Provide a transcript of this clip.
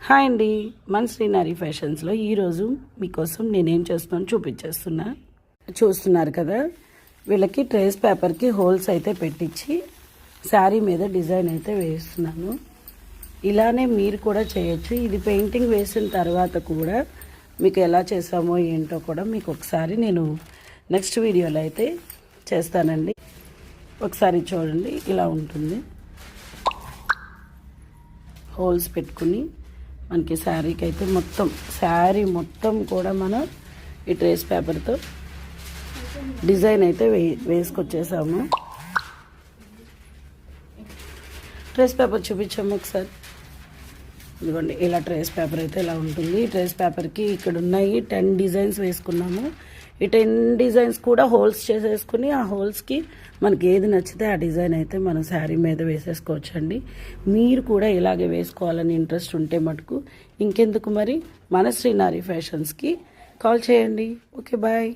Hi అండి, మన శ్రీనారి ఫ్యాషన్స్లో ఈరోజు మీకోసం నేనేం చేస్తున్నాను చూపించేస్తున్నా. చూస్తున్నారు కదా, వీళ్ళకి ట్రేస్ పేపర్కి హోల్స్ అయితే పెట్టించి శారీ మీద డిజైన్ అయితే వేస్తున్నాను. ఇలానే మీరు కూడా చేయొచ్చు. ఇది పెయింటింగ్ వేసిన తర్వాత కూడా మీకు ఎలా చేసామో ఏంటో కూడా మీకు ఒకసారి నేను నెక్స్ట్ వీడియోలో అయితే చేస్తానండి. ఒకసారి చూడండి, ఇలా ఉంటుంది. హోల్స్ పెట్టుకుని మనకి శారీకి అయితే శారీ మొత్తం కూడా మనం ఈ ట్రేస్ పేపర్తో డిజైన్ అయితే వేసుకొచ్చేసాము. ట్రేస్ పేపర్ చూపించాము ఒకసారి. ఇదిగోండి, ఇలా ట్రేస్ పేపర్ అయితే ఇలా ఉంటుంది. ఈ ట్రేస్ పేపర్కి ఇక్కడ ఉన్నాయి 10 డిజైన్స్ వేసుకున్నాము. ఈ 10 డిజైన్స్ కూడా హోల్స్ చేసేసుకుని ఆ హోల్స్కి మనకి ఏది నచ్చితే ఆ డిజైన్ అయితే మనం శారీ మీద వేసేసుకోవచ్చండి. మీరు కూడా ఇలాగే వేసుకోవాలని ఇంట్రెస్ట్ ఉంటే మటుకు ఇంకెందుకు మరి మన శ్రీనారి ఫ్యాషన్స్కి కాల్ చేయండి. Okay, bye.